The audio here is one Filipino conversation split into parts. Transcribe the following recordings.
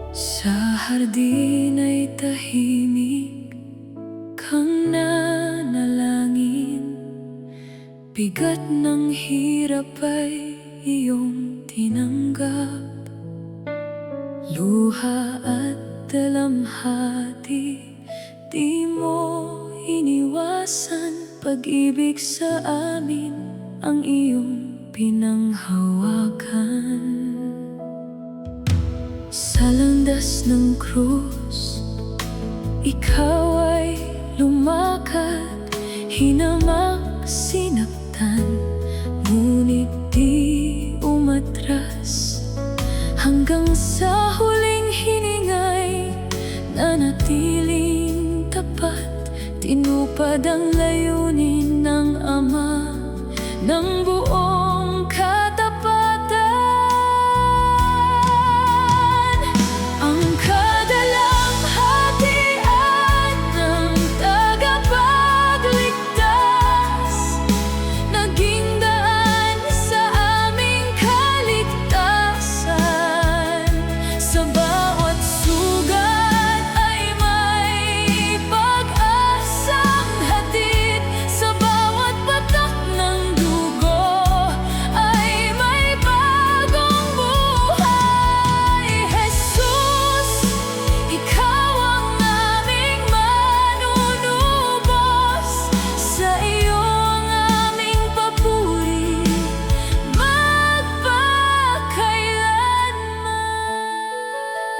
Sa hardin ay tahimik kang nanalangin, bigat ng hirap ay iyong tinanggap. Luha at dalamhati, di mo iniwasan. Pag-ibig sa amin ang iyong pinanghawakan. Sa landas ng krus, ikaw ay lumakad, hinamak, sinaktan, ngunit di umatras. Hanggang sa huling hininga'y nanatiling tapat. Tinupad ang layunin ng Ama ng buong katapatan. Ang kadalamhatian ng tagapagligtas, naging daan sa aming kaligtasan. Sa bawat sugat ay may pag-asang hatid, sa bawat patak ng dugo ay may bagong buhay. Jesus, ikaw ang aming manunubos, sa iyo ang aming papuri magpakailanman.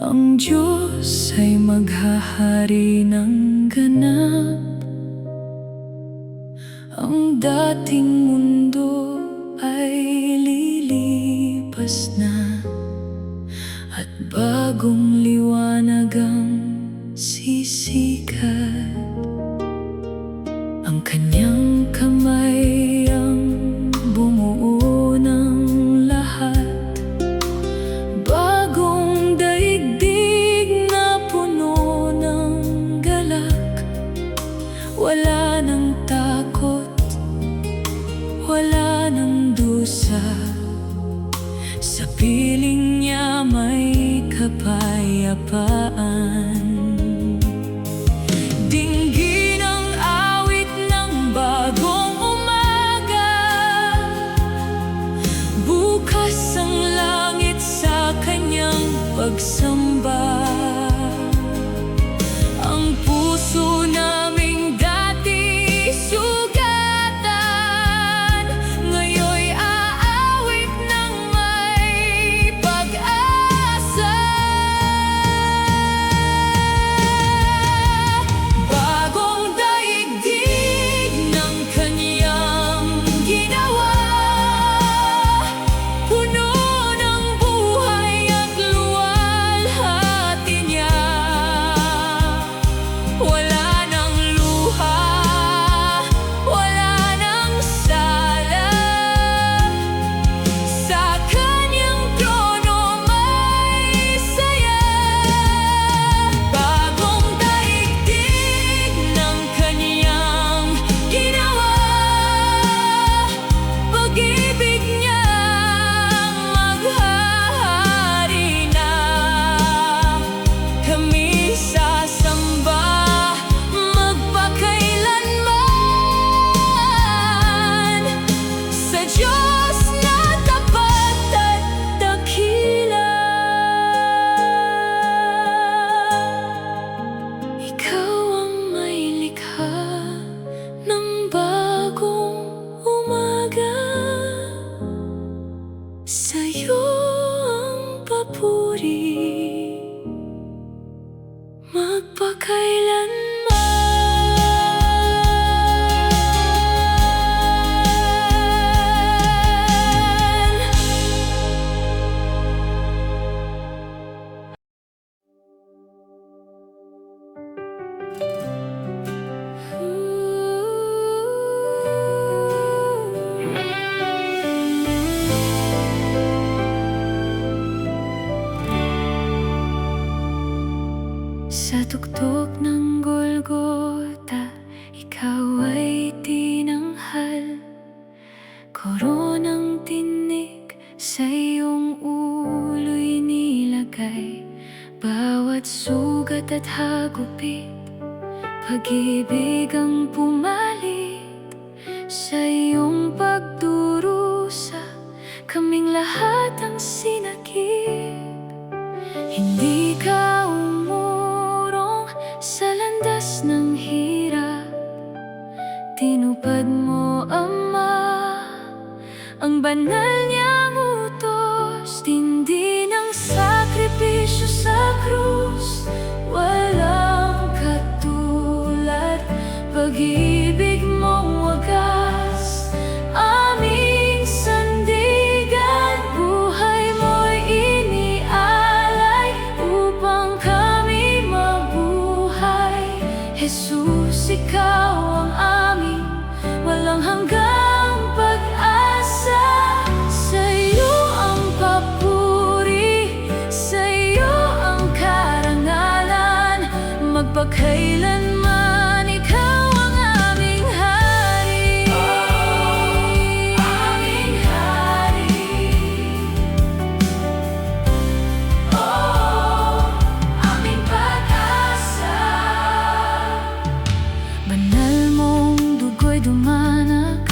Ang Diyos ay maghahari ng ganap. Ang dating mundo ay lilipas na, at bagong liwanag ang sisikat. Ang kanyang kamay ang bumuo ng lahat, bagong daigdig na puno ng galak. Wala nang takot, wala nang dusa, sa piling niya may kapayapaan. Dinggin ang awit ng bagong umaga, bukas ang langit sa kanyang pagsamba. Ang puso naming dati sugatan, ngayon'y aawit ng may pag-asa. Bagong daigdig ng kanyang ginawa, puno ng buhay at luwalhati niya. Wala nang luha, wala nang sala, sa kanyang trono may saya. Bagong daigdig ng kanyang ginawa, pag-ibig niyang maghahari na. Kami sasamba magpakailanman sa Diyos na tapat at dakila. Ikaw ang may likha ng bagong umaga, sa'yo ang papuri magpakailanman. Sa tuktok ng Golgota, ikaw ay tinanghal. Koronang tinik sa iyong ulo'y nilagay. Bawat sugat at hagupit, pag-ibig ang pumalit. Sa iyong pagdurusa, kaming lahat ang sinakip. Hindi ka umurong sa landas ng hirap, tinupad mo, Ama, ang banal niyang utos. Tindi ng sakripisyo sa krus, walang katulad. Pag-ibig mong wagas, aming sandigan. Buhay mo'y inialay upang kami mabuhay. Jesus, ikaw ang aming walang hanggang pag-asa. Sa iyo ang papuri, sa iyo ang karangalan, magpakailanman. Ikaw ang aming hari, aming hari. Oh, aming pag-asa. Banal mong dugo'y dumanak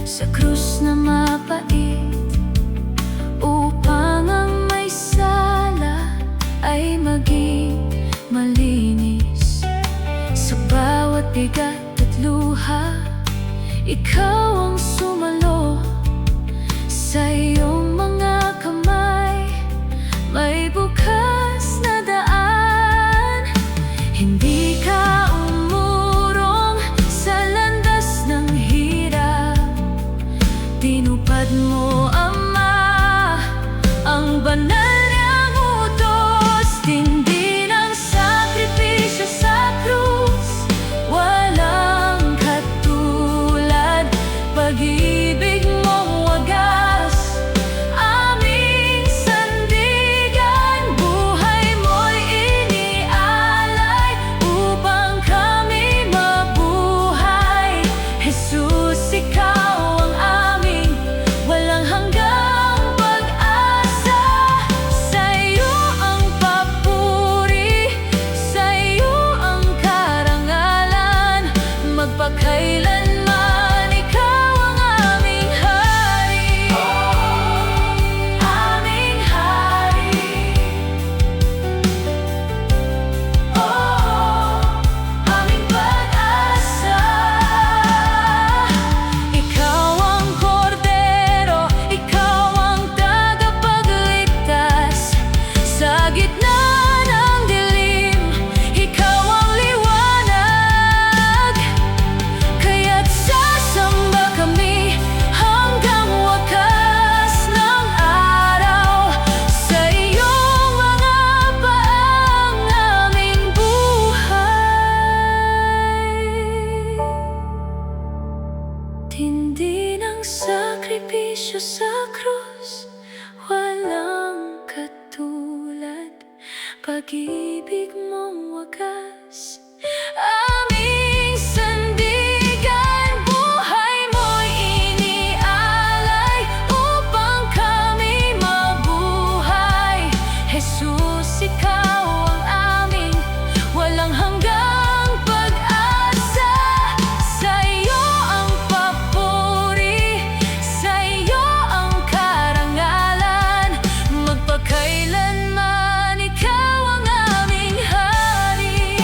sa krus na mapait, upang ang may sala ay maging malinis. Sa bawat bigat at luha, ikaw ang sumalo. Sa iyong mga kamay may bukas na daan. pag-ibig mong wagas. Aming sandigan, buhay mo'y inialay upang kami mabuhay. Jesus, ikaw ang aming walang hanggang pag-asa. Sa iyo ang papuri, sa iyo ang karangalan, magpakailanman ikaw ang aming hari.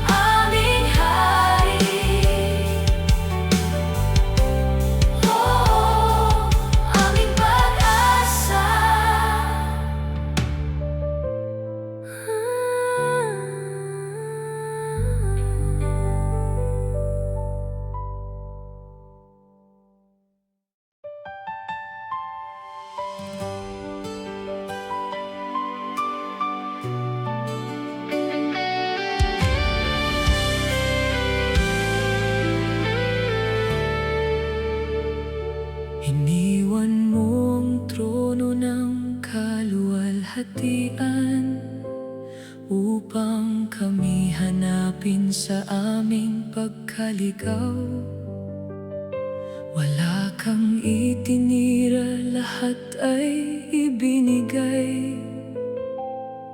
Aming hari. Aming pag-asa. Iniwan mo ang trono ng kaluwalhatian upang kami hanapin sa aming pagkaligaw. Wala kang itinira, lahat ay ibinigay.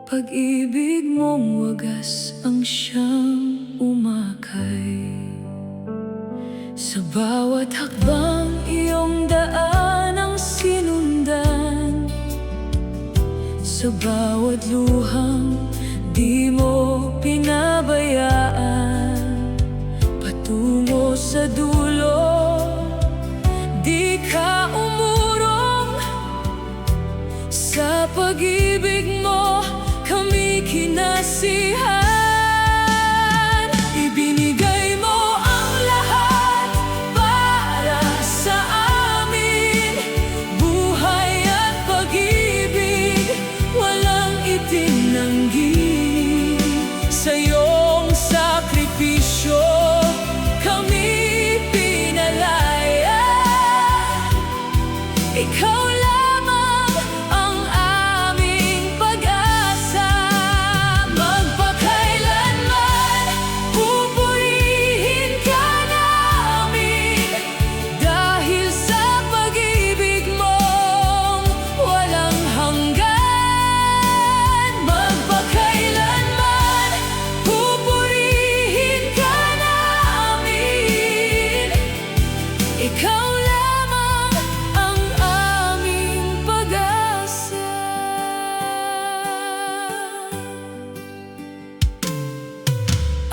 Pag-ibig mong wagas ang siyang umakay. Sa bawat hakbang iyong daan ang sinundan, sa bawat luhang di mo pinabayaan. Patungo sa dulo, di ka umurong. Sa pag-ibig mo kami kinasihan. Ibinigay mo ang lahat para sa amin, buhay at pag-ibig, walang itinanggi. Sa iyong sakripisyo kami pinalaya. Ikaw lamang ang aming pag-asa. Magpakailanman pupurihin ka namin, dahil sa pag-ibig mong walang hanggan. Magpakailanman pupurihin ka namin, ikaw lamang ang aming pag-asa.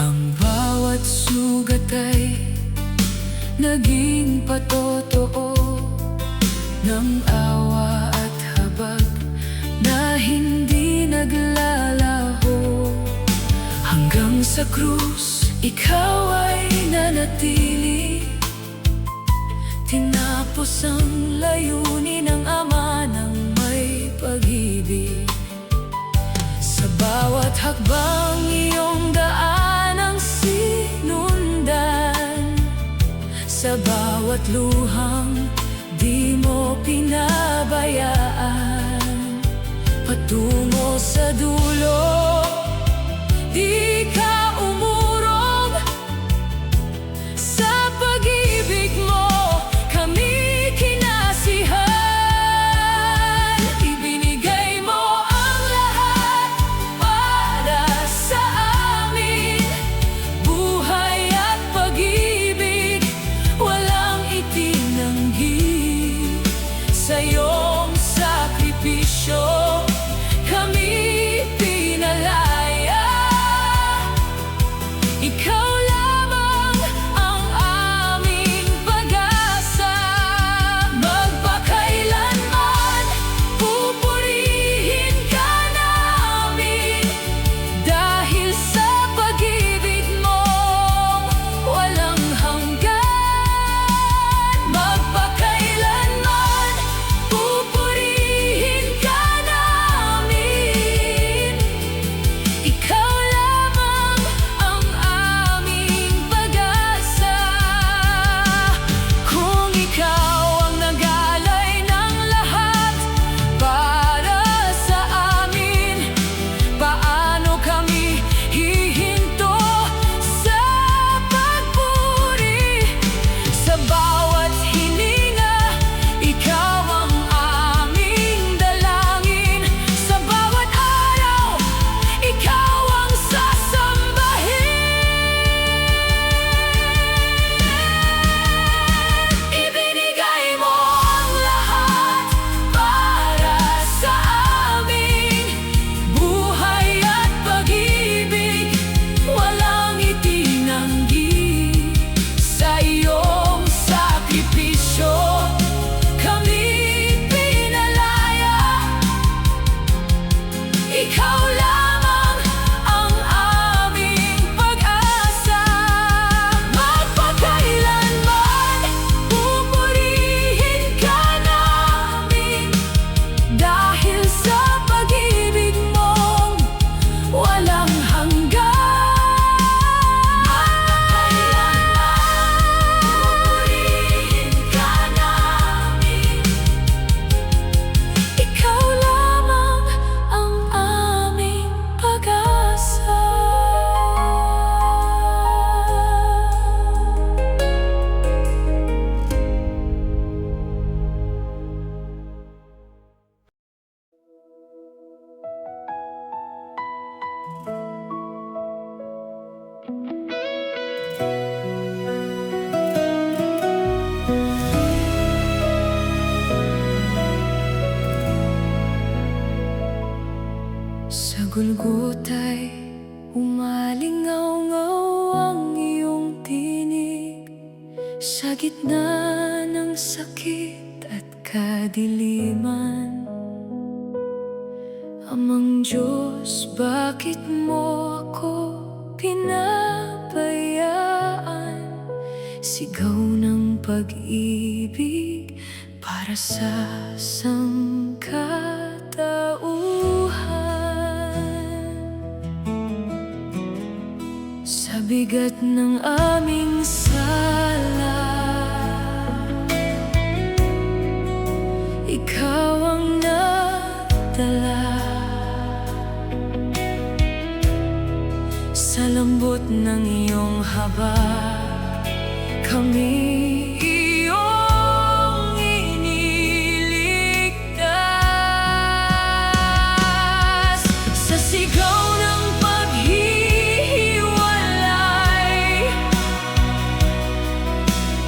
Ang bawat sugat ay naging patotoo ng awa at habag na hindi naglalaho. Hanggang sa krus, ikaw ay nanatili. Tinapos ang layunin ng Ama ng may pag-ibig. Sa bawat hakbang iyong daan ang sinundan, sa bawat luhang di mo pinabayaan. Patungo sa dulo, di ka umurong. Sa pag-ibig mo kami kinasihan. Ibinigay mo ang lahat para sa amin, buhay at pag-ibig, walang itinanggi. Sa iyong sakripisyo kami Gulguta'y umalingaw-ngaw ang iyong tinig. Sa gitna ng sakit at kadiliman, Amang Diyos, bakit mo ako pinabayaan? Sigaw ng pag-ibig para sa sangkatauhan. Sa bigat ng aming sala, Ikaw ang nagdala. Sa lambot ng iyong habag, kami iyong iniligtas. Sa sigaw ng paghihiwalay,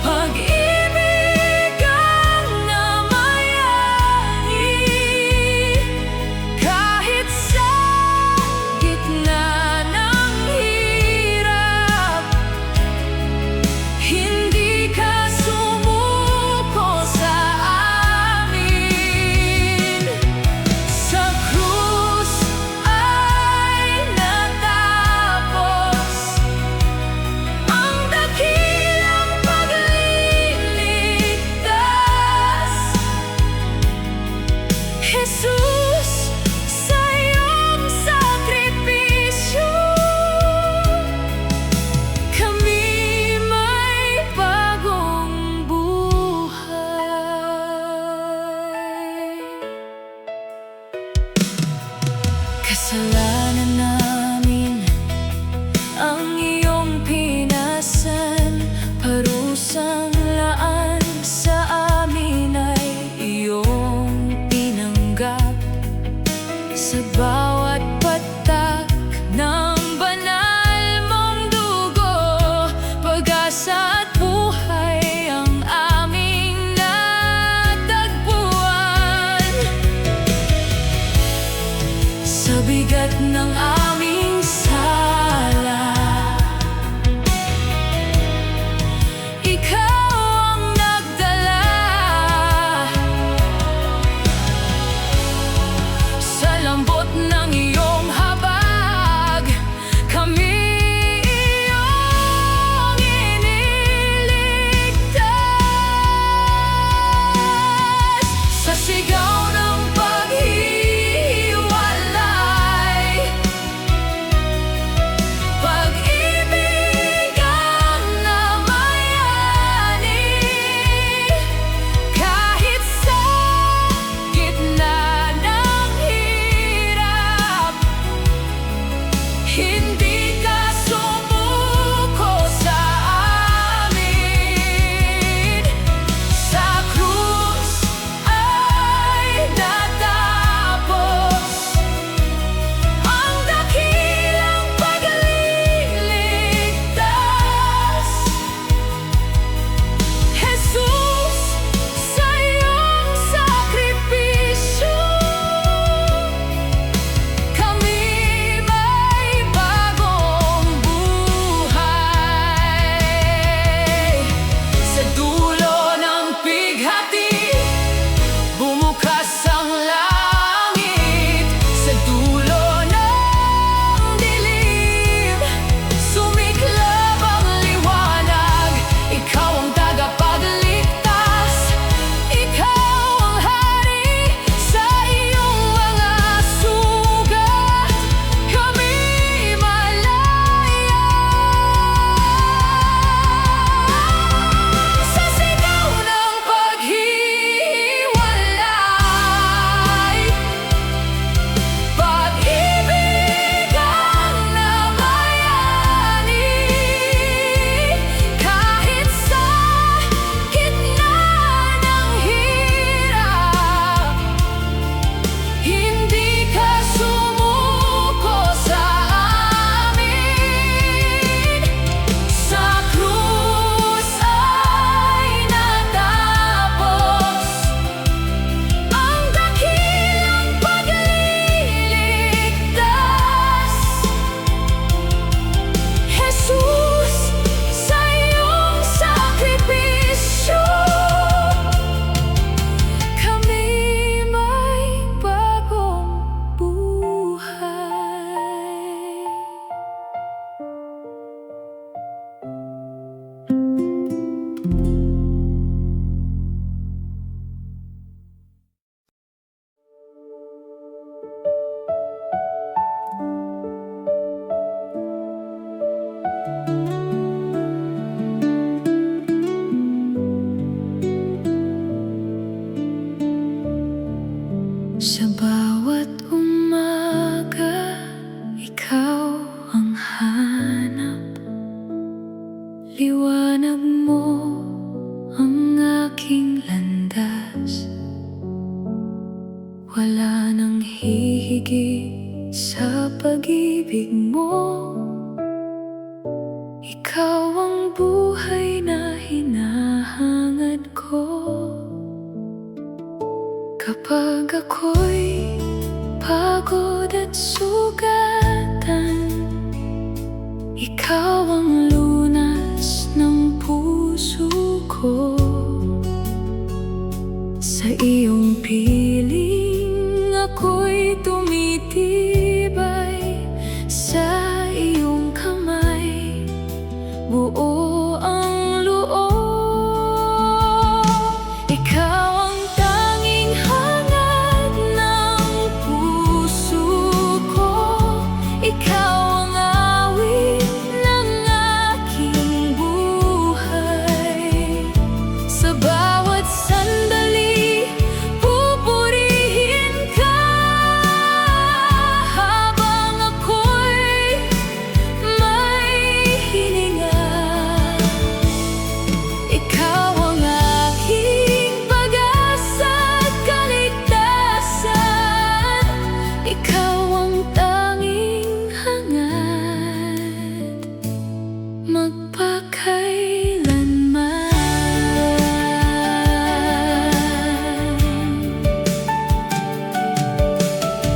pag-ibig ang namayani. Kahit sa gitna ng hirap, hindi ka sumuko sa amin. Sa krus ay natapos ang dakilang pagliligtas. Jesus, sa iyong sakripisyo, kami may bagong buhay. Kasalanan namin ang iyong pinasan, parusang laan sa amin ay iyong tinanggap. Sa bawat patak ng banal mong dugo, pag-asa at buhay ang aming natagpuan. Sa bigat ng aming sala, Ikaw ang nagdala. Sa lambot ng iyong habag, kami iyong iniligtas. Sa sigaw ng paghihiwalay, pag-ibig ang namayani. Kahit sa gitna ng hirap, hindi ka sumuko sa amin. Sa krus ay natapos ang dakilang pagliligtas. Jesus, sa iyong sakripisyo, kami may bagong pag-ibig mo. Ikaw ang buhay na hinahangad ko. Kapag ako'y pagod at sugatan, ikaw ang lunas ng puso ko. Sa iyong piling ako'y tumitibay, sa iyong kamay buo ang loob. Ikaw ang tanging hangad ng puso ko. Ikaw ang awit ng aking buhay. Sa bawat sandali pupurihin ka, habang ako'y may hininga. Ikaw ang aking pag-asa at kaligtasan. Ikaw ang tanging hangad magpakailanman.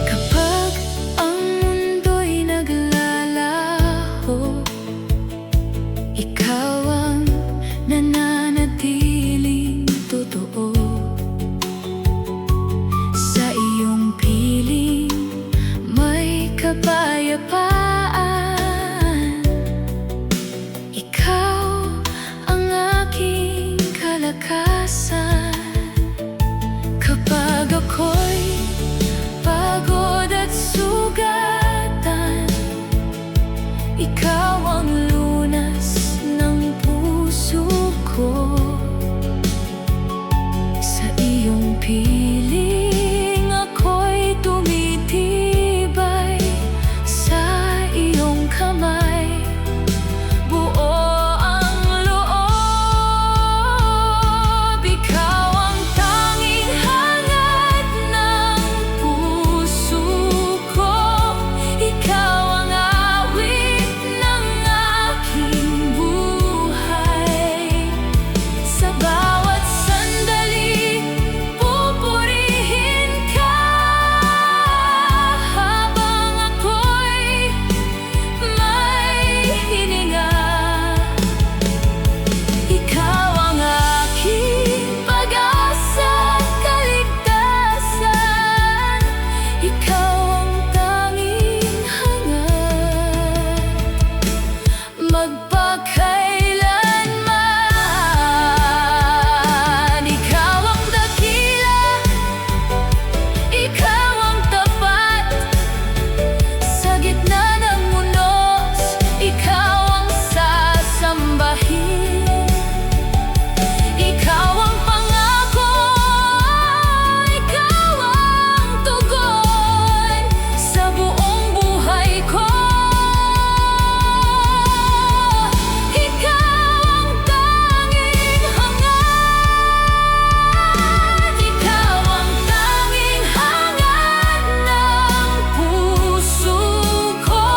Kapag ang mundo'y naglalaho, ikaw ang nananatiling totoo. Sa iyong piling may kapayapaan. Ikaw ang aking kalakasan. Kapag ako'y pagod at sugatan, ikaw ang lunas ng puso ko. Sa iyong piling ako'y tumitibay, sa iyong kamay buo ang loob. Ikaw ang tanging hangad ng puso ko. Ikaw ang awit ng aking buhay. Sa bawat sandali pupurihin ka, habang ako'y may hininga. Ikaw ang aking pag-asa at kaligtasan. Ikaw ang tanging hangad magpakailanman. Ikaw ang dakila, ikaw ang tapat. Sa gitna ng unos, ikaw ang sasambahin. Ikaw ang pangako, ikaw ang tugon sa buong buhay ko. Ikaw ang tanging hangad. Ikaw ang tanging hangad ng puso ko.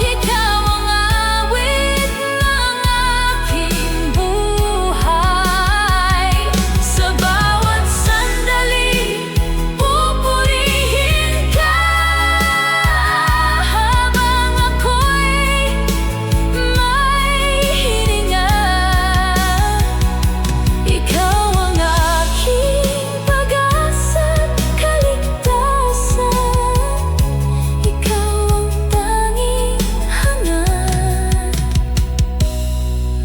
Ikaw ang awit ng aking buhay. Sa bawat sandali pupurihin ka, habang ako'y may hininga. Ikaw ang aking pag-asa at kaligtasan. Ikaw ang tanging hangad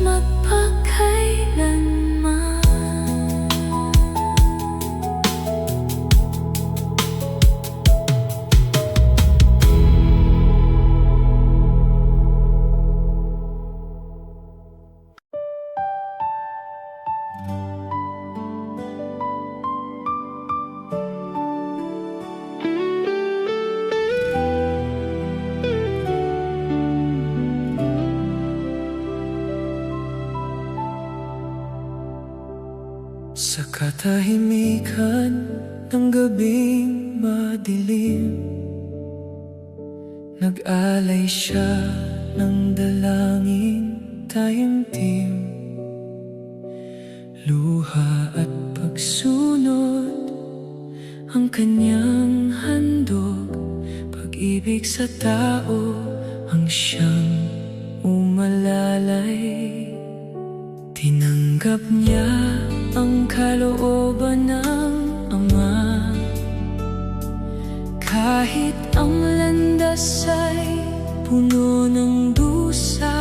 magpakailanman. Sa katahimikan ng gabing madilim, Nag-alay siya ng dalangin taimtim, luha at pagsunod ang kanyang handog. Pag-ibig sa tao ang siyang umalalay. Tinanggap niya ang kalooban ng Ama, kahit ang landas ay puno ng dusa.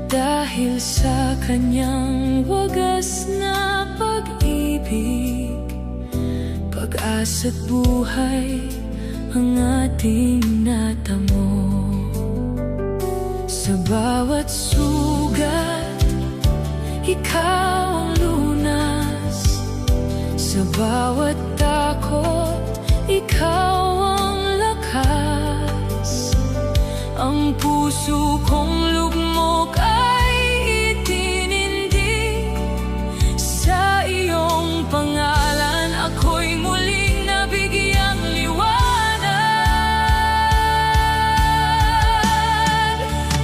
Dahil sa kanyang wagas na pag-ibig, pag-asa't buhay ang ating natamo. Sa bawat sugat, ikaw ang lunas. Sa bawat takot, ikaw ang lakas. Ang puso kong lugmok ay itinindig sa iyong pangalan. Ako'y muling nabigyang liwanag.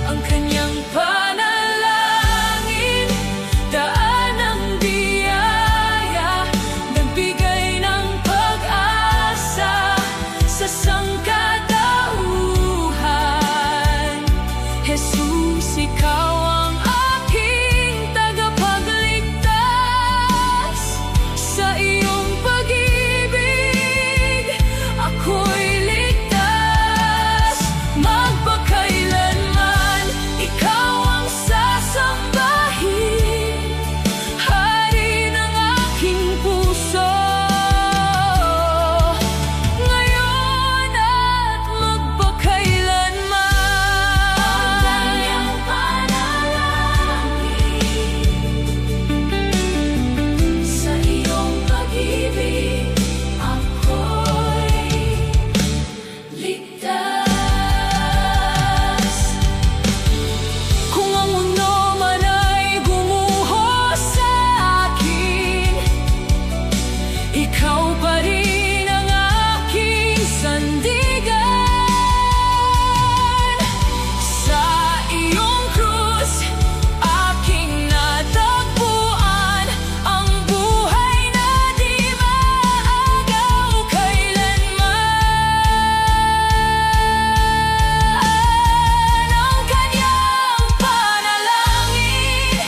Ang kanyang panalangin, daan ng biyaya, nagbigay ng pag-asa sa sangkatauhan. Jesus, ikaw ang aking tagapagligtas. Sa iyong pag-ibig, ako'y ligtas. Magpakailanman, ikaw ang sasambahin, hari ng aking puso, ngayon at magpakailanman. Ang kanyang panalangin, sa iyong pag-ibig, ako'y ligtas. Kung ang mundo man ay gumuho sa akin, ikaw pa rin ang aking sandigan. Sa iyong krus, aking natagpuan ang buhay na di maagaw kailanman. Ang kanyang panalangin,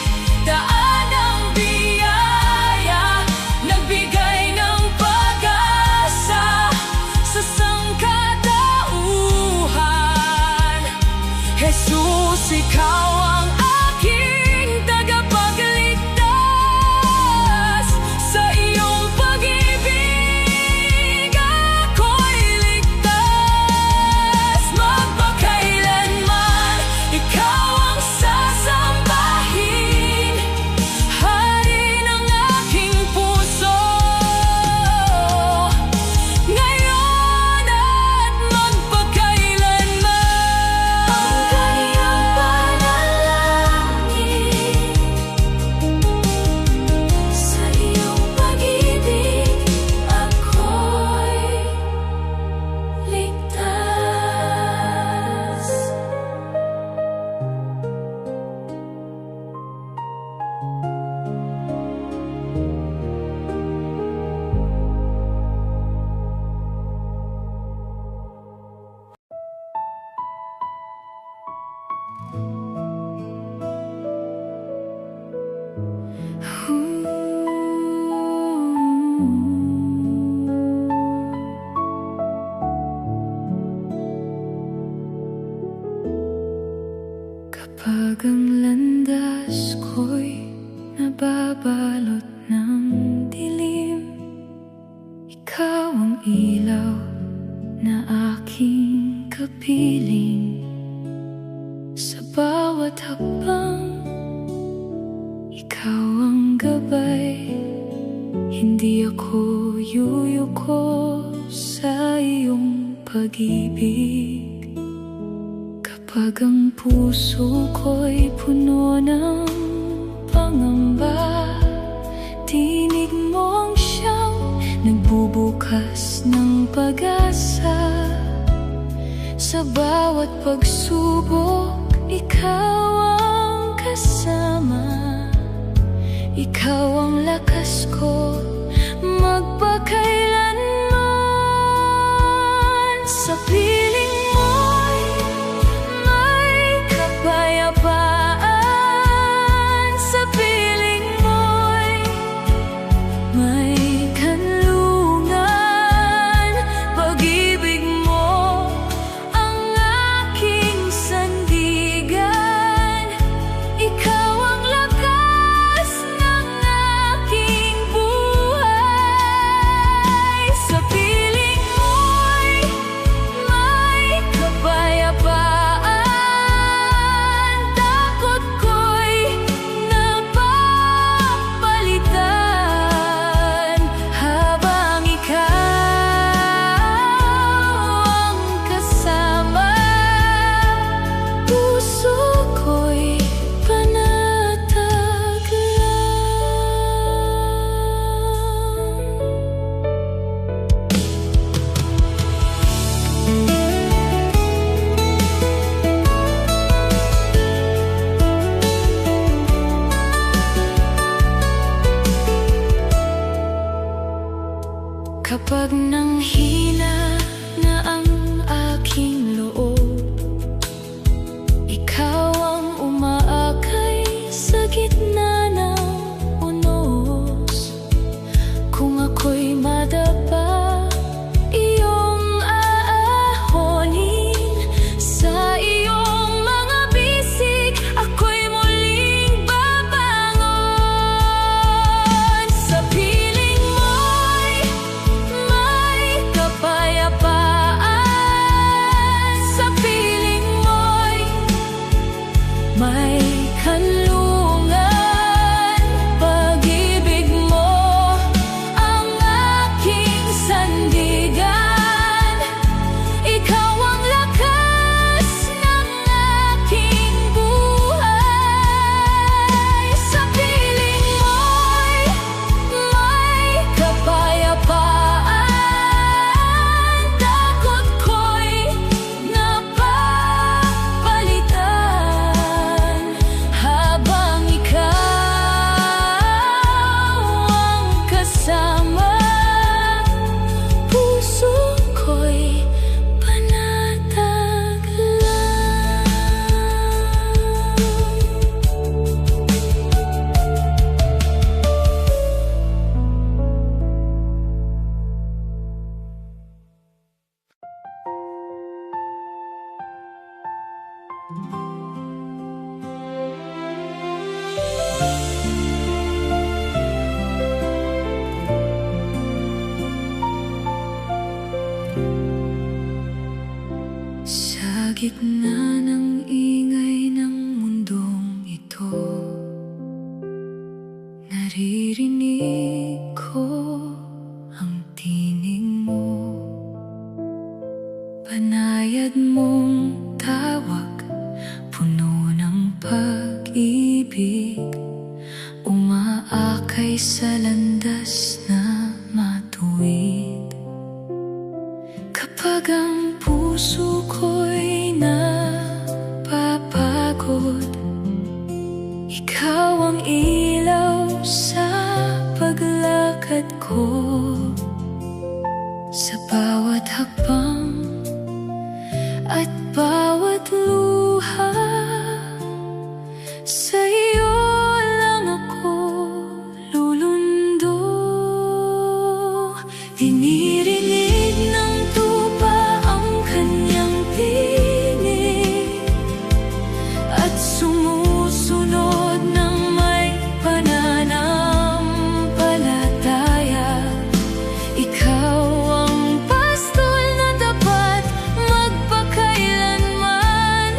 daan ng biyaya, nagbigay ng pag-asa sa sangkatauhan. Jesus, ikaw ang aking tagapagligtas. Sa iyong pag-ibig, ako'y ligtas. Magpakailanman, ikaw ang sasambahin, hari ng aking puso, ngayon at magpakailanman. Ang kanyang panalangin, sa iyong pag-ibig, ako'y ligtas. Kapag ang landas ko'y nababalot ng dilim, ikaw ang ilaw na aking kapiling. Sa bawat hakbang, ikaw ang gabay. Hindi ako yuyuko sa iyong pag-ibig. Kapag ang puso ko'y puno ng pangamba, tinig mo ang siyang nagbubukas ng pag-asa. Sa bawat pagsubok, ikaw ang kasama. Ikaw ang lakas ko magpakailanman. Sa piling mo'y may kapayapaan. Sa piling mo'y may kanlungan. Pag-ibig mo ang aking sandigan. Ikaw ang lakas ng aking buhay. Sa piling mo'y may kapayapaan. Takot ko'y napapalitan habang ikaw ang kasama. Puso ko'y panatag Kapag nanghina na ang aking loob, ikaw ang umaakay sa gitna ng unos. Kung ako'y madapa, iyong aahonin. Sa iyong mga bisig, ako'y muling babangon. Sa piling mo'y may kapayapaan. Sa piling mo'y may kanlungan. Pag-ibig mo ang aking sandigan. Ikaw ang lakas ng aking buhay. Sa piling mo'y may kapayapaan. Takot ko'y napapalitan habang ikaw ang kasama. Puso ko'y panatag lang. Sa gitna ng ingay ng mundong ito, naririnig ko ang tinig mo. Banayad mong tawag, puno ng pag-ibig, umaakay sa landas na matuwid. Kapag ang puso ko'y napapagod, ikaw ang ilaw sa paglakad ko. Sa bawat hakbang at bawat luha, sa iyo lang ako lulundo. Dinirinig ng tupa ang kanyang tinig at sumusunod ng may pananampalataya. Ikaw ang pastol na tapat magpakailanman.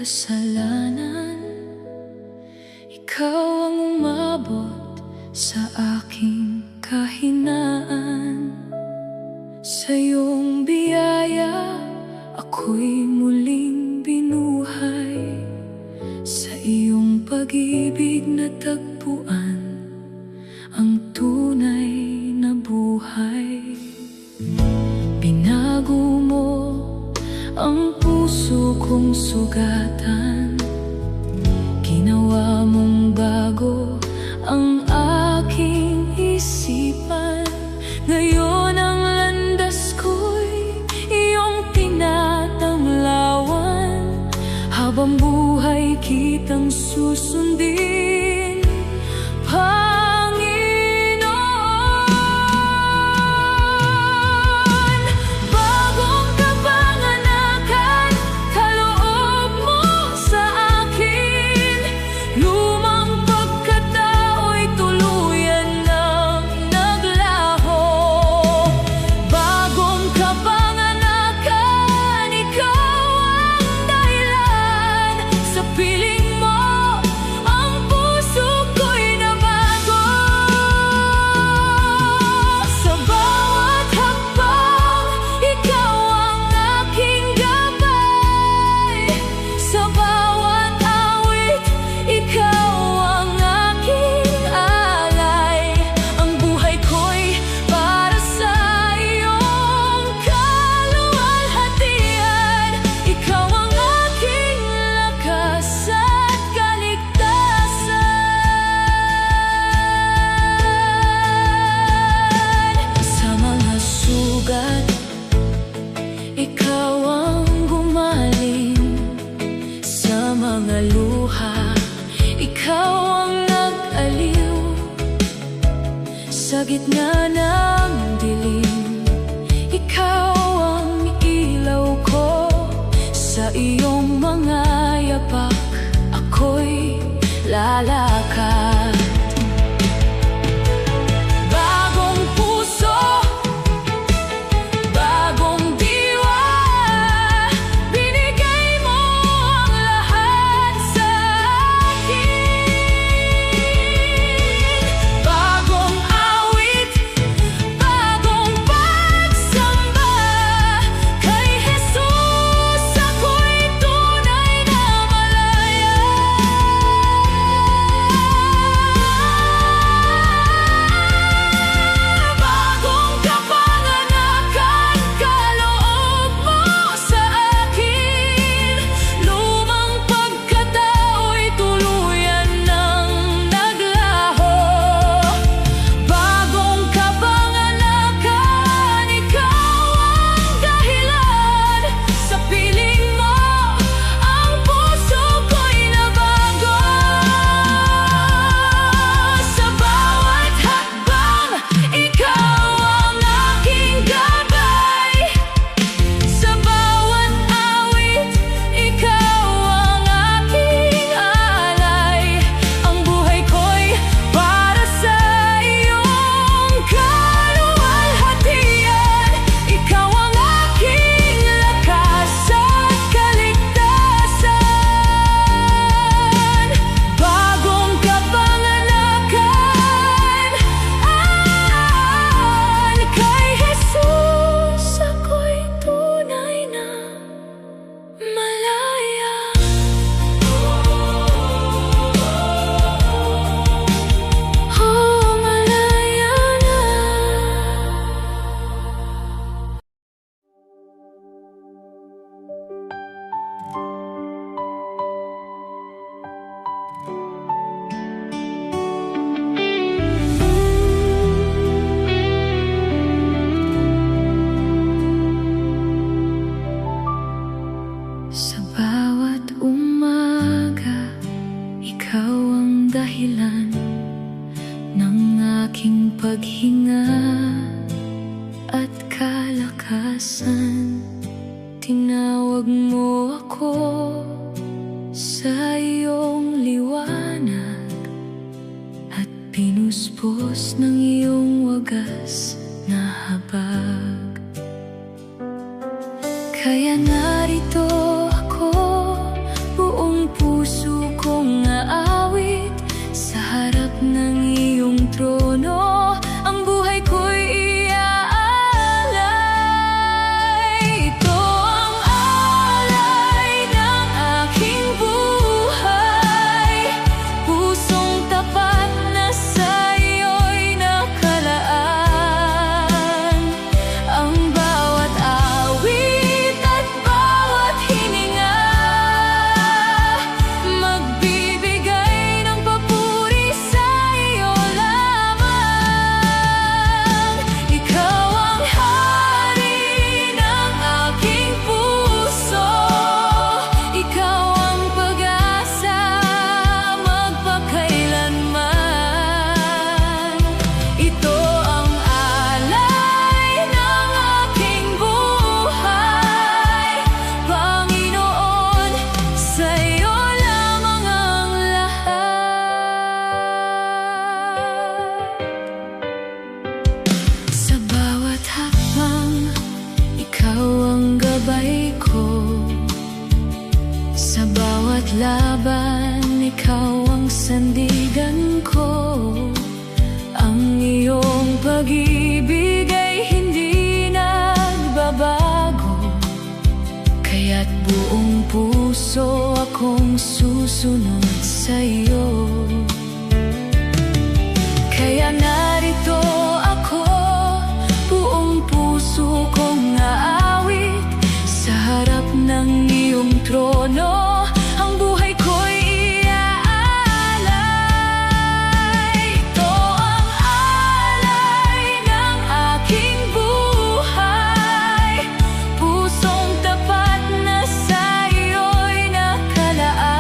kasalanan. Ikaw ang umabot sa aking kahinaan. Sa iyong biyaya, ako'y muling binuhay. Sa iyong pag-ibig natagpuan ang tunay na buhay. Binago mo ang puso kong sugatan. Ginawa mong bago ang aking isipan. Ngayon ang landas ko'y iyong tinatanglawan. Habang buhay kitang susundin, Panginoon. Bagong kapanganakan, kaloob mo sa akin. Lumang pagkatao'y tuluyan ng naglaho. Bagong kapanganakan, ikaw ang dahilan. Sa piling mo, ang puso ko'y nabago. Sa bawat hakbang, ikaw ang aking gabay. Sa bawat awit, ikaw ang aking alay. Ang buhay ko'y para sa iyong kaluwalhatian. Ikaw ang aking lakas at kaligtasan. Sa mga sugat, ikaw ang gumaling. Sa mga luha, ikaw ang nag-aliw. Sa gitna ng dilim, ikaw ang ilaw ko. Sa iyong mga yapak, ako'y lalakad. Bagong puso, bagong diwa, binigay mo ang lahat sa akin. Bagong awit, bagong pagsamba, kay Jesus ako'y tunay na malaya. Bagong kapanganakan, kaloob mo sa akin. Lumang pagkatao'y tuluyan ng naglaho. Bagong kapanganakan, ikaw ang dahilan. Sa piling mo, ang puso ko'y nabago. Sa bawat hakbang, ikaw ang aking gabay. Sa bawat awit, ikaw ang aking alay. Ang buhay ko'y para sa iyong kaluwalhatian. Ikaw ang aking lakas at kaligtasan. Bagong kapanganakan, kay Jesus ako'y tunay na malaya. Oh, malaya na. Sa bawat umaga, ikaw ang dahilan ng aking paghinga at kalakasan. Tinawag mo ako sa iyong liwanag at pinuspos ng iyong wagas na habag. Kaya narito ako, buo bawat laban, ikaw ang sandigan ko. Ang iyong pag-ibig ay hindi nagbabago, kaya't buong puso akong susunod sa'yo. Kaya narito ako, buong puso kong aawit sa harap ng iyong trono. Ang buhay ko'y iaalay. Ito ang alay ng aking buhay, pusong tapat na sa iyo'y nakalaan.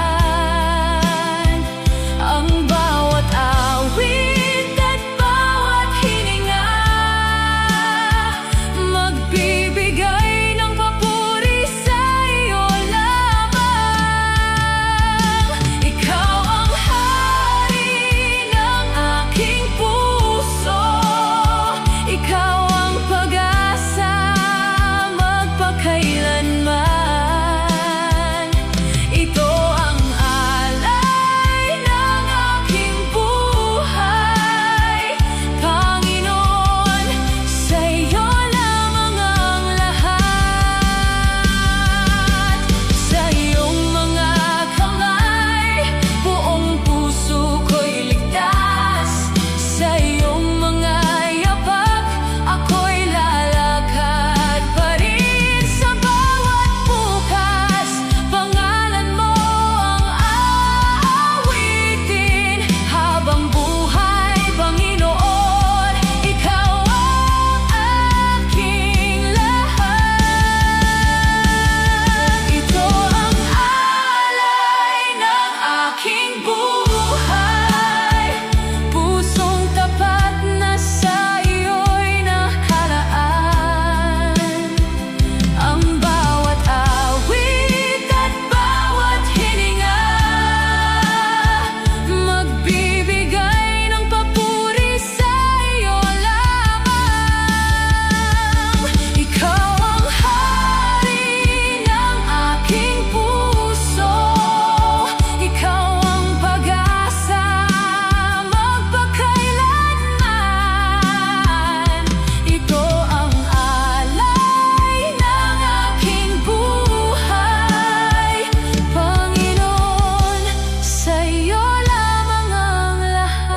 Ang bawat awit at bawat hininga, magbibigay ng papuri sa iyo lamang. Ikaw ang hari ng aking puso, ikaw ang pag-asa magpakailanman. Ito ang alay ng aking buhay, Panginoon, sa iyo lamang ang lahat. Sa iyong mga kamay, buong puso ko'y ligtas. Sa iyong mga yapak, ako'y lalakad pa rin. Sa bawat bukas, pangalan mo ang aawitin. Habang buhay, Panginoon, ikaw ang aking lahat. Ito ang alay ng aking buhay, pusong tapat na sa iyo'y nakalaan. Ang bawat awit at bawat hininga, magbibigay ng papuri sa iyo lamang. Ikaw ang hari ng aking puso, ikaw ang pag-asa magpakailanman. Ito ang alay ng aking buhay, Panginoon, sa iyo lamang ang lahat.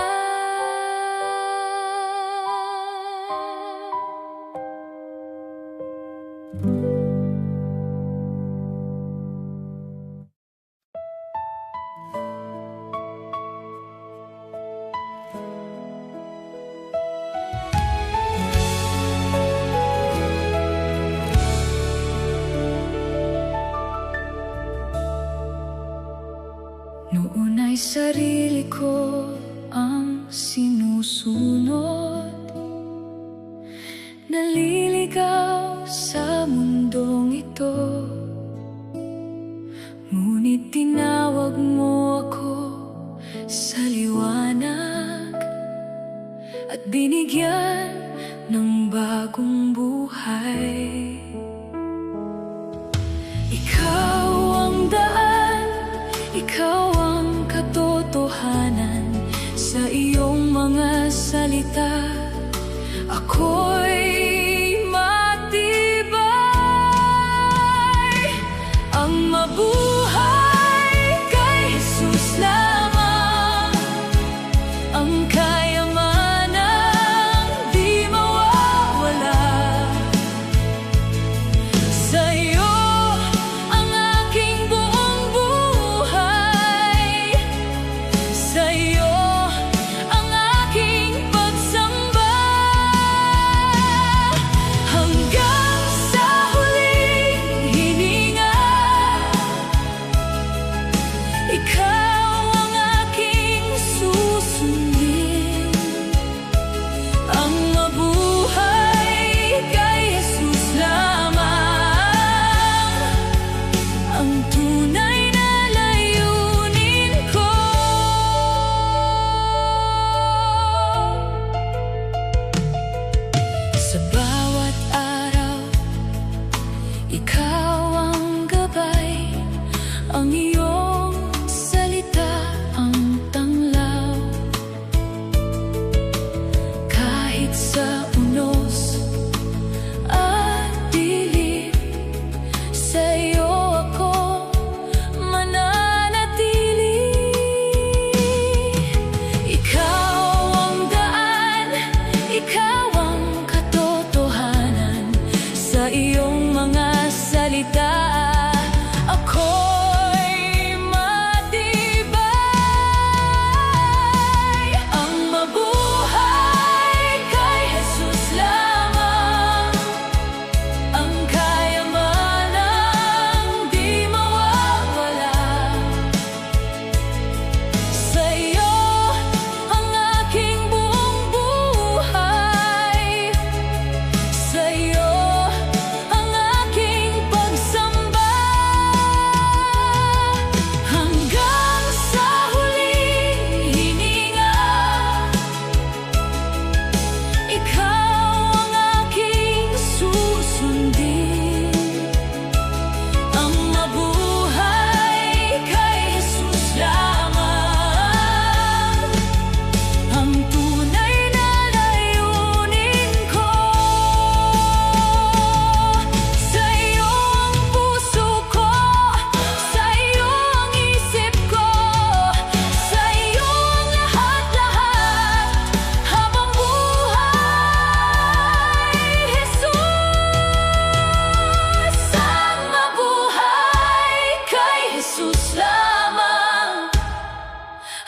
Noon ay sarili ko ang sinusunod, naliligaw sa mundong ito. Ngunit tinawag mo ako sa liwanag at binigyan ng bagong buhay. Ikaw ang daan, ikaw ang katotohanan. Sa iyong mga salita, ako'y matibay. Ang mabuhay kay Jesus lamang, ang kayamanang di mawawala. Sa iyo ang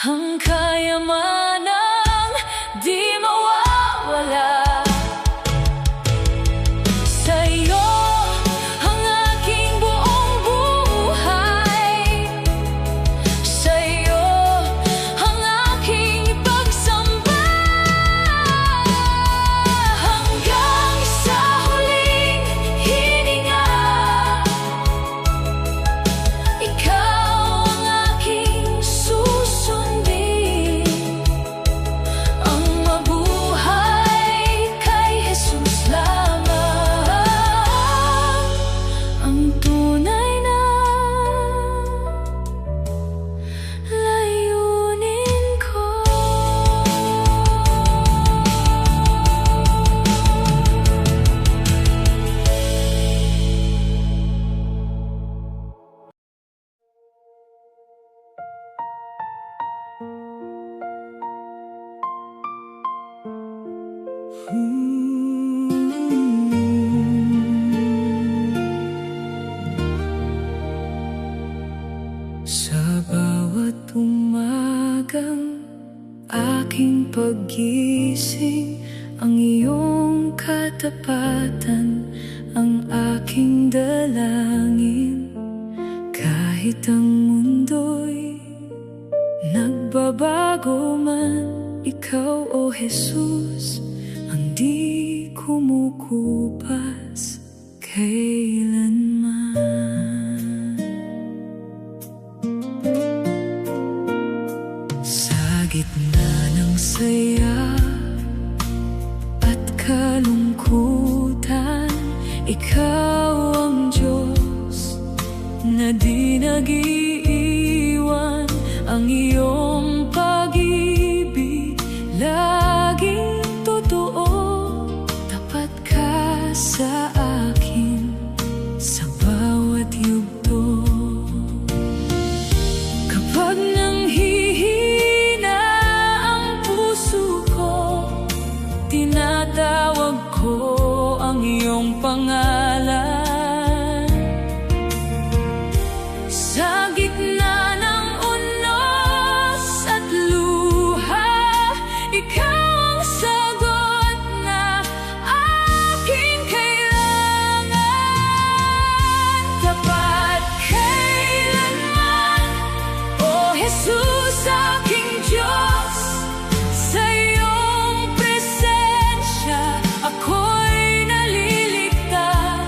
ang kayamanang di mawawala. Sa'yo ang aking buong buhay, sa'yo ang aking pagsamba, hanggang sa huling hininga. Ikaw ang aking susundin, ang mabuhay kay Jesus lamang ang tunay na layunin ko. Sa bawat umagang aking paggising, ang iyong katapatan ang aking dalangin. Kahit ang mundo'y nagbabago man, ikaw, O Jesus, ang di kumukupas kailanman. Sa gitna ng saya at kalungkutan, ikaw ang Diyos na di nag-iiwan. Ang iyong pag-ibig laging totoo, tapat ka sa akin sa bawat yugto. Kapag nanghihina ang puso ko, tinatawag ko ang iyong pangalan. Sa gitna ng unos at luha, ikaw ang sagot na aking kailangan. Tapat kailanman, O Jesus, aking Diyos. Sa iyong presensya ako'y naliligtas.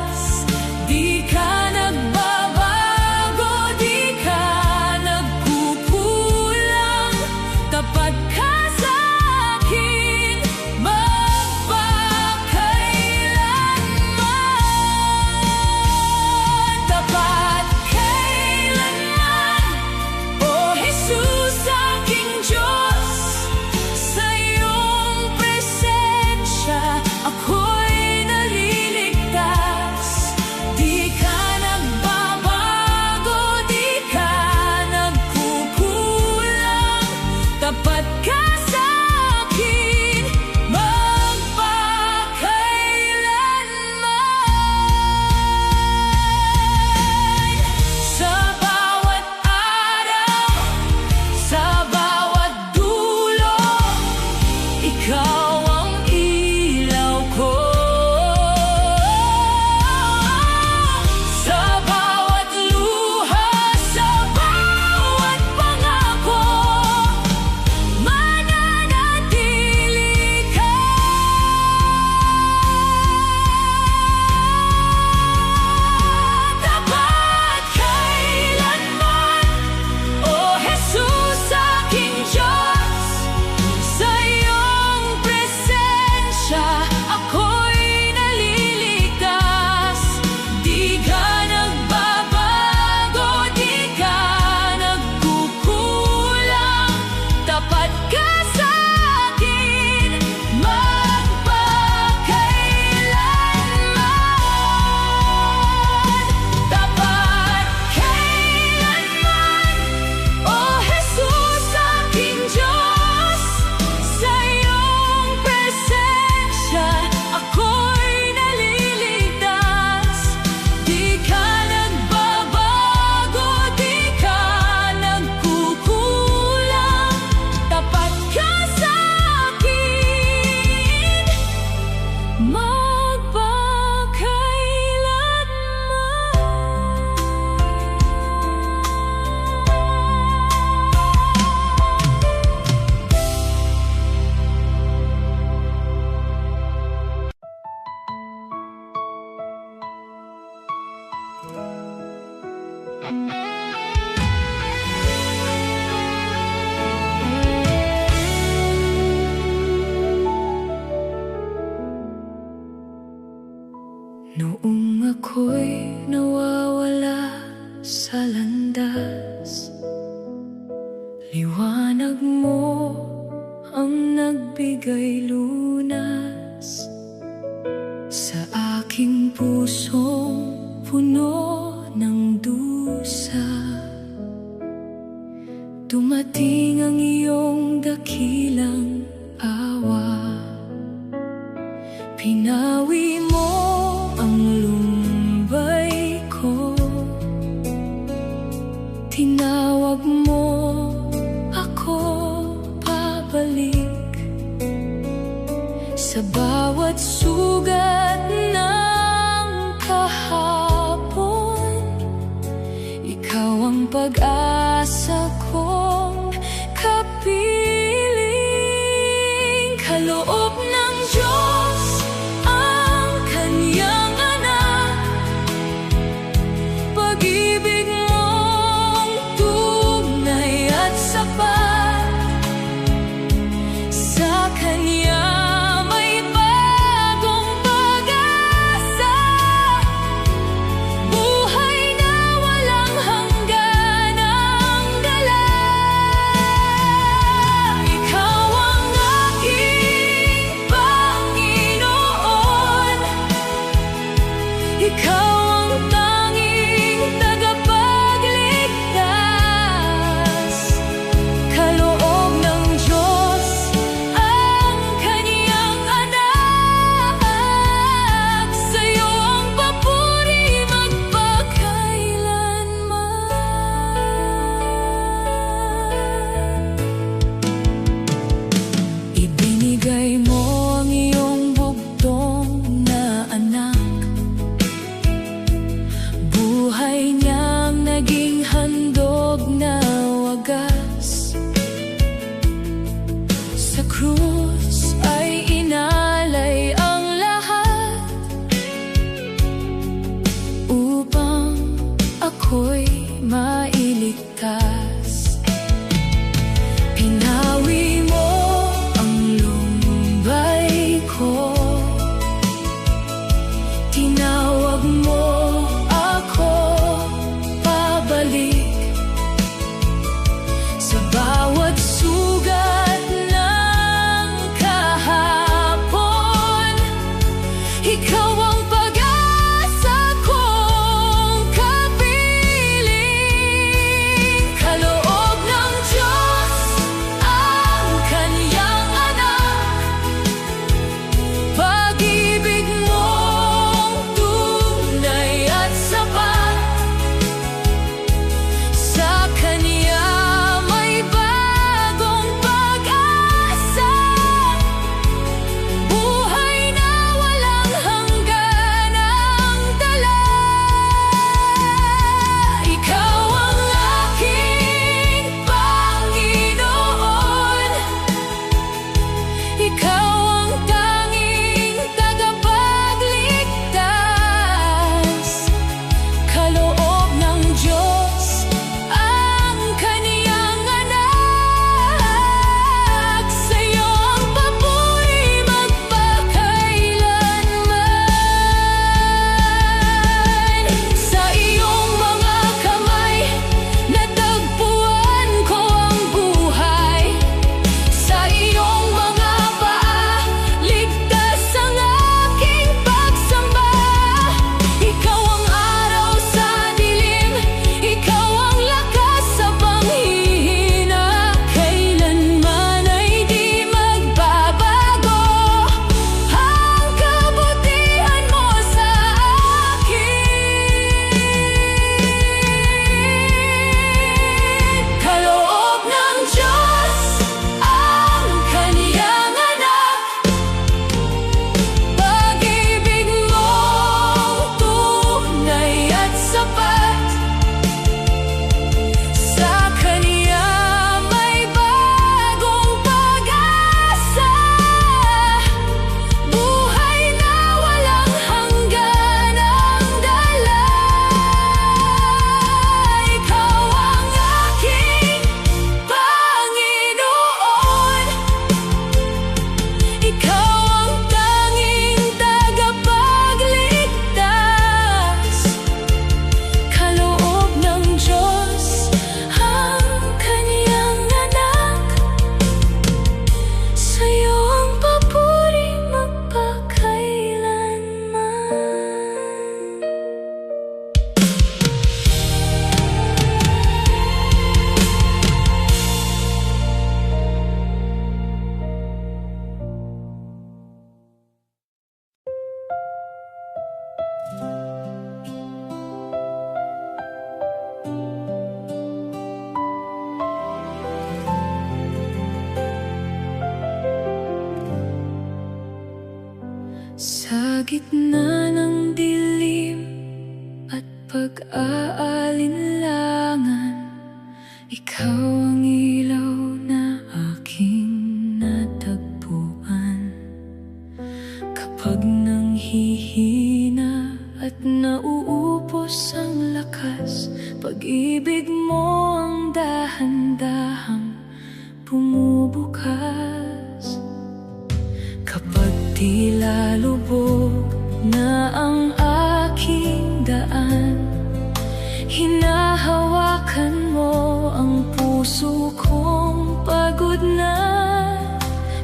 magbigay lunas sa aking pusong puno ng dusa. Dumating ang iyong dakilang awa, pinawi mo ang lumbay ko, tinawag mo ako pabalik sa bawat sugat ng kahapon. Ikaw ang pag-asa kong kapiling. Kaloob ng Diyos ang Kanyang anak, pag-ibig mong tunay at sapat. Sa Kanya may bagong pag-asa, buhay na walang hangganan. gitna ng dilim at pag-aalinlangan, ikaw ang ilaw na aking natagpuan. Kapag nanghihina at nauupos ang lakas, pag-ibig mo ang dahan-dahang bumubukas. Kapag tila lubog na ang aking daan, hinahawakan mo ang puso kong pagod na.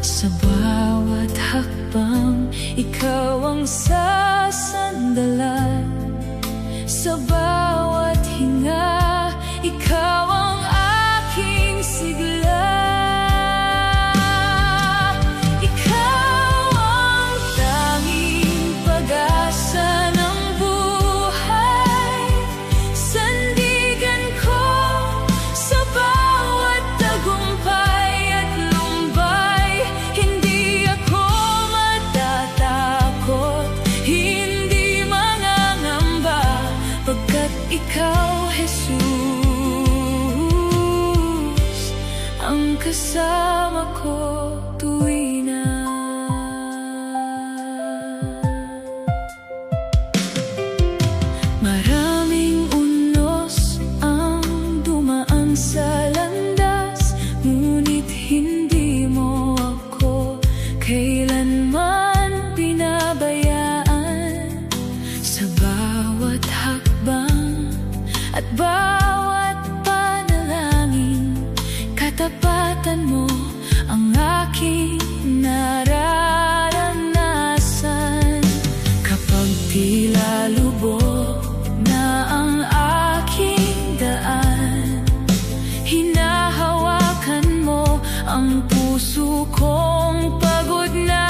Sa bawat hakbang, ikaw ang sasandalan. Sa bawat hinga, ikaw ang aking sigla. Ikaw ang tanging pag-asa ng buhay, sandigan ko sa bawat tagumpay at lumbay. Hindi ako matatakot, hindi mangangamba, pagkat ikaw, Jesus, ang kasama ko tuwi na. Maraming unos ang dumaan sa landas, ngunit hindi mo ako kailanman pinabayaan. Sa bawat hakbang at bawat panalangin, katapatan mo ang aking nararanasan. Kapag tila lubog na ang aking daan, hinahawakan mo ang puso kong pagod na.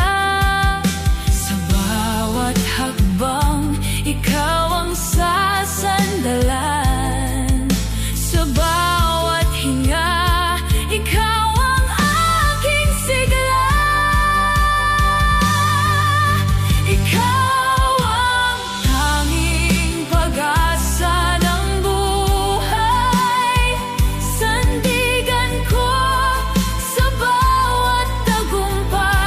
Sa bawat hakbang, ikaw ang sasandalan. Sa bawat hinga, ikaw ang aking sigla. Ikaw ang tanging pag-asa ng buhay, sandigan ko sa bawat tagumpay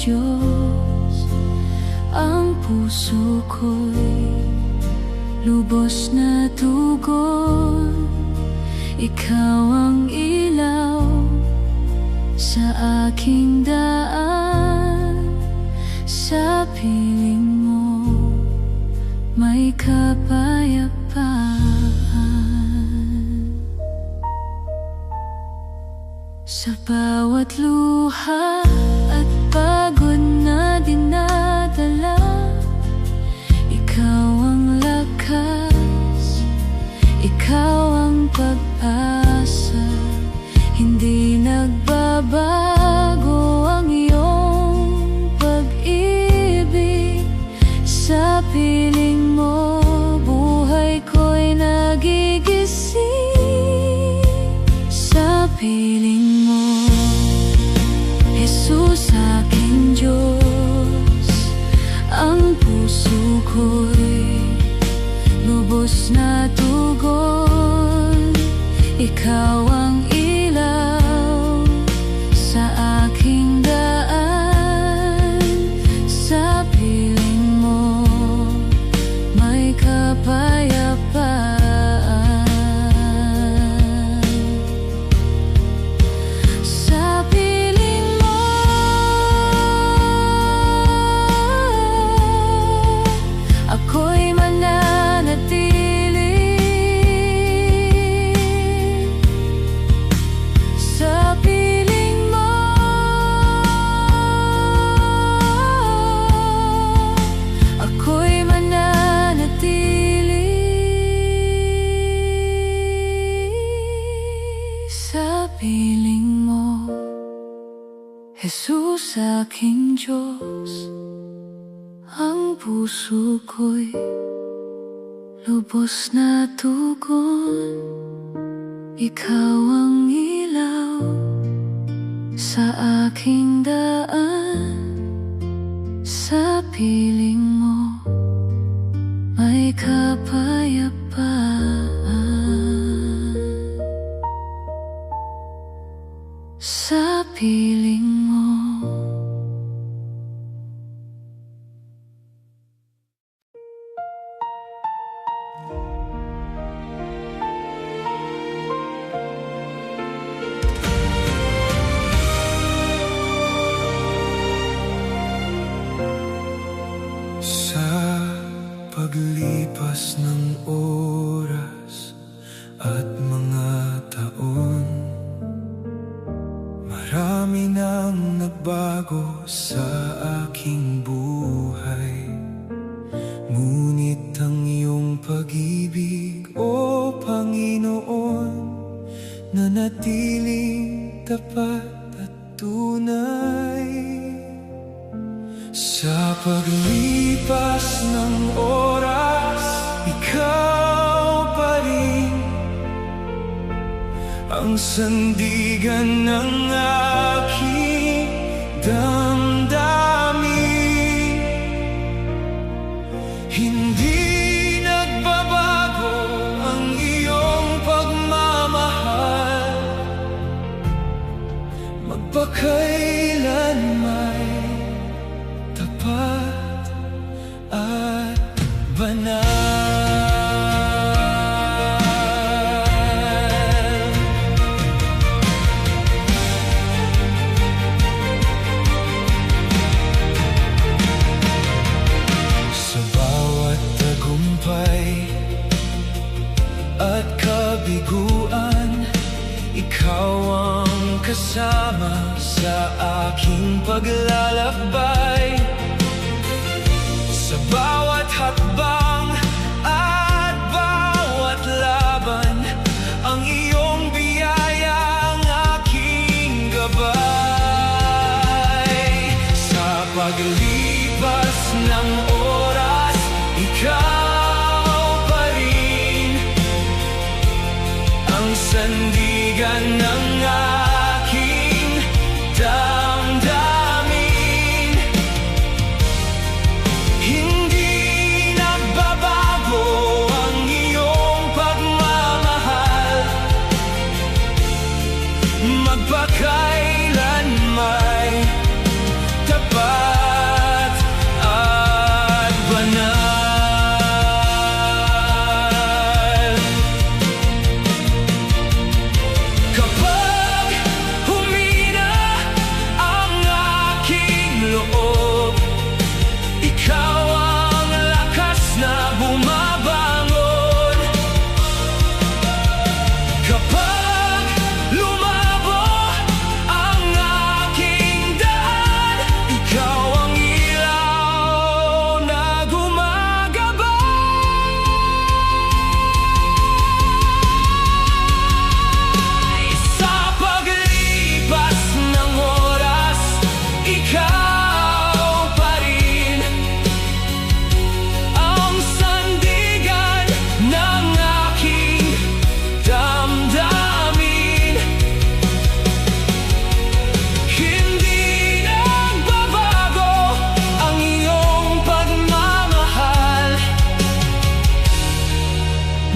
Diyos. Ang puso ko'y lubos na tugon. Ikaw ang ilaw sa aking daan. Sa piling mo may kapayapaan. Sa bawat luha at pagod na dinadala, ikaw ang lakas, ikaw ang pag-asa. Hindi nagbabago ang iyong pag-ibig. Sa piling mo buhay ko'y nagigising. Sa piling mo, Jesus aking Diyos, ang puso ko'y lubos na tugon. Ikaw ang ilaw sa aking daan. Sa piling mo may kapayapaan. Sa piling mo ako'y mananatili. Sa piling mo ako'y mananatili. Sa piling mo, Jesus aking Diyos, ang puso ko'y lubos na tugon. Ikaw ang ilaw sa aking daan. Sa piling mo may kapayapaan. Sa piling mo. Sa paglipas ng oras at mga taon, marami nang nagbago sa aking buhay. Ngunit ang iyong pag-ibig, o Panginoon, nanatiling tapat at tunay. Sa paglipas ng oras, ikaw pa rin ang sandigan ng aking damdamin. Hindi nagbabago ang iyong pagmamahal, magpakailanman tapat at banal. Sa bawat tagumpay at kabiguan, ikaw ang kasama sa aking paglalakbay. Sa bawat hakbang at bawat laban, ang iyong biyaya ang aking gabay. Sa paglipas ng oras, ikaw pa rin ang sandigan ng aking damdamin. Hindi nagbabago ang iyong pagmamahal, magpakailanman tapat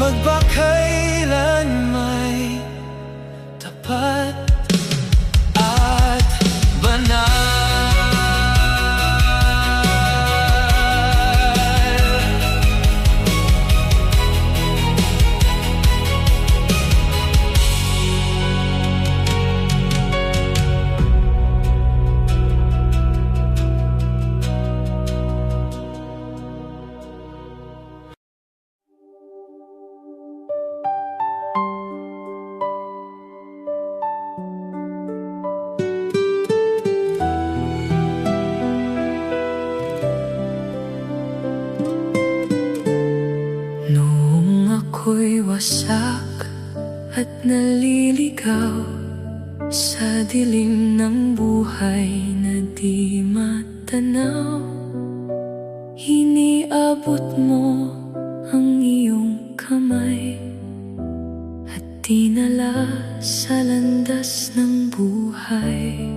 magpakailan may tapat at banal. Noong ako'y wasak at naliligaw sa dilim ng buhay na di matanaw, iniabot mo ang iyong kamay at dinala sa landas ng buhay.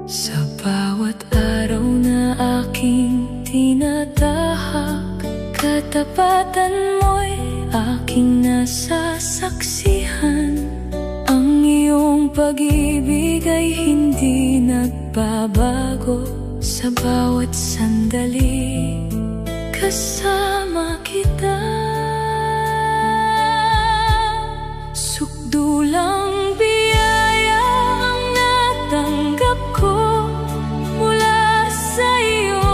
Sa bawat araw na aking tinatahak, katapatan mo'y aking nasasaksihan. Ang iyong pag-ibig ay hindi nagbabago sa bawat sandali. Kasama kita, sukdulang biyaya ang natanggap ko mula sa iyo,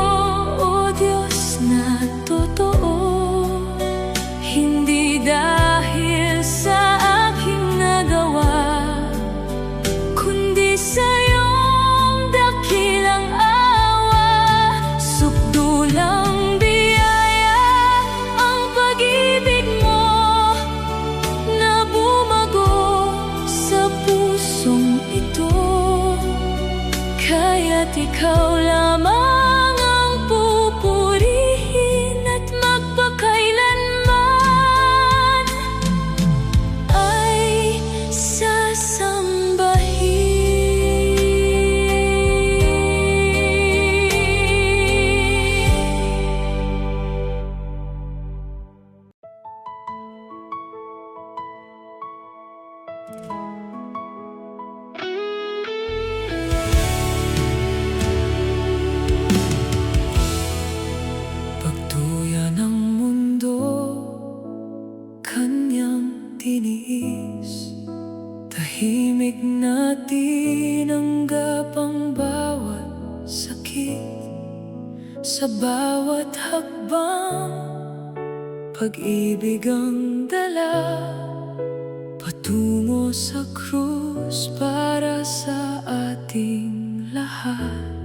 o Diyos na totoo. Hindi dahil sa aking nagawa, kundi sa iyong dakilang awa. Sukdulang biyaya ang pag-ibig mo na bumago sa pusong ito. Kaya't ikaw lamang ang pupurihin at magpakailanman ay pagduya ng mundo, kanyang tiniis. Tahimik na tinanggap ang bawat sakit. Sa bawat hakbang, pag-ibig ang dala patungo sa krus para sa ating lahat.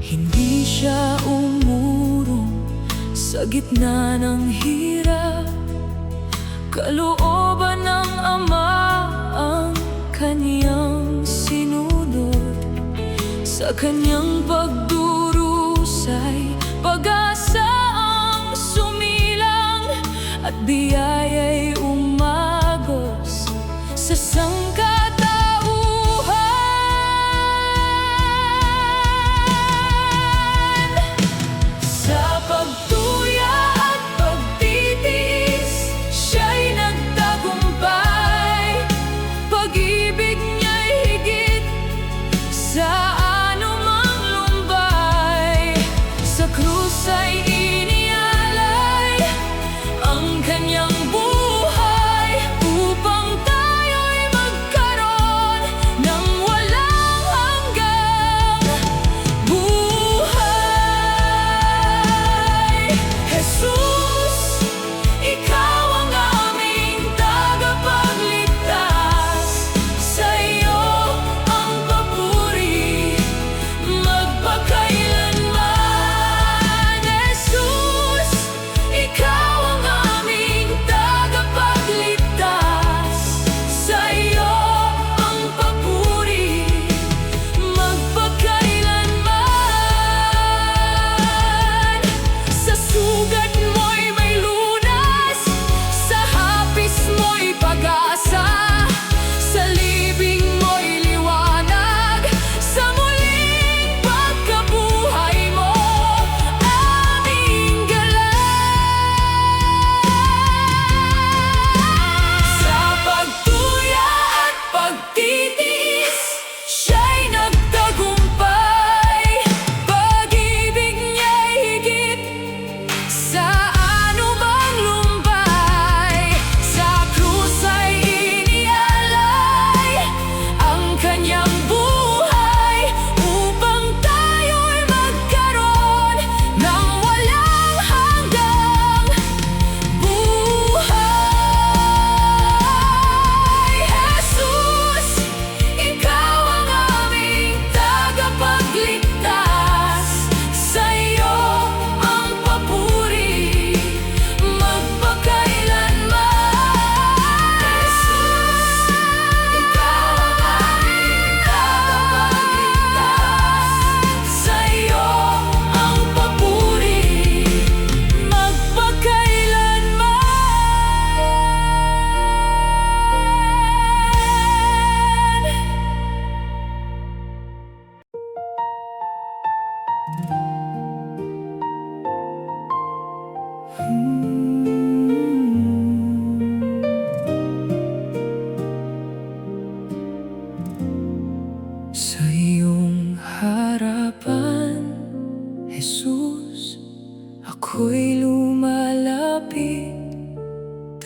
Hindi siya umurong sa gitna ng hirap. Kalooban ng Ama ang kaniyang sinunod. Sa kaniyang pagdurusay, pag-asa ang sumilang at biyaya'y umagos sa sangkatauhan. Sa pagtuya at pagtitiis, siya'y nagtagumpay. Pag-ibig niya'y higit sa anumang lumbay. Sa krus ay inialay ang kanyang buhay.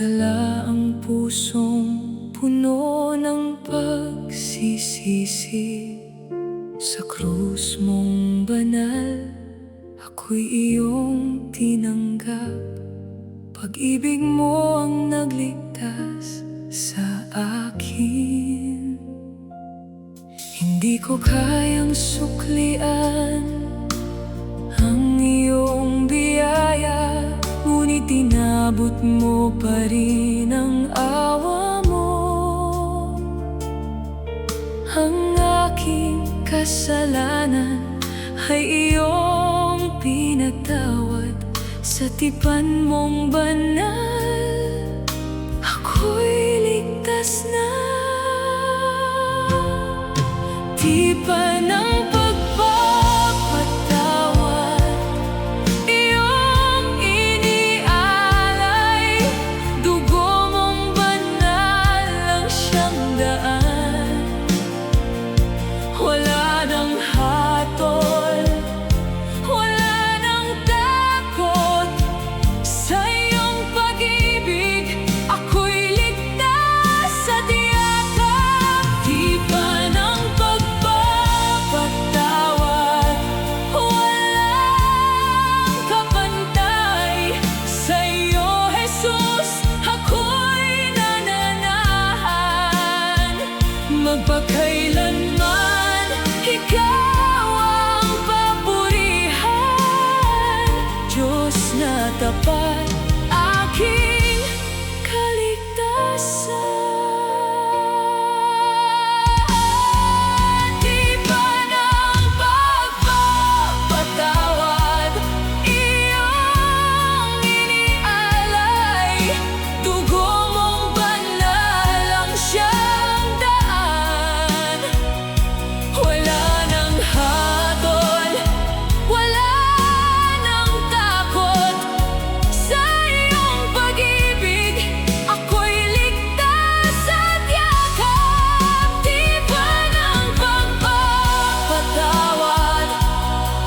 Dala ang pusong puno ng pagsisisi. Sa krus mong banal, ako'y iyong tinanggap. Pag-ibig mo ang nagligtas sa akin. Hindi ko kayang suklian ang iyong biyaya, ngunit inabot mo pa rin ang awa mo. Ang aking kasalanan ay iyong pinagtawad. Sa tipan mong banal, ako'y ligtas na. Tipan ng pagpapatawad, iyong inialay. Dugo mong banal ang siyang daan. Wala nang hatol, wala nang takot. Sa iyong pag-ibig, ako'y ligtas at yakap. Tipan ng pagpapatawad, walang kapantay. Sa iyo, Jesus, ako'y nananahan. Magpakailanman, ikaw ang papurihan. Diyos na tapat, aking kaligtasan. Tipan ng pagpapatawad, iyong inialay. Dugo mong banal ang siyang daan. Wala nang hatol, wala nang takot. Sa iyong pag-ibig, ako'y ligtas at yakap. Tipan ng pagpapatawad,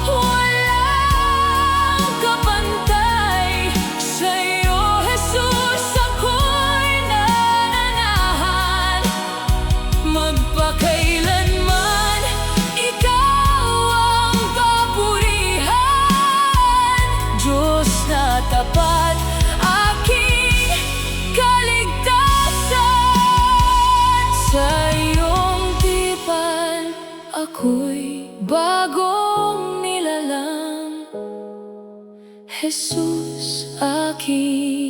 walang kapantay. Sa iyo, Jesus, ako'y nananahan. Magpakailanman, ikaw ang papurihan. Diyos na tapat, aking kaligtasan. Sa iyong tipan, ako'y bagong nilalang. Jesus, aking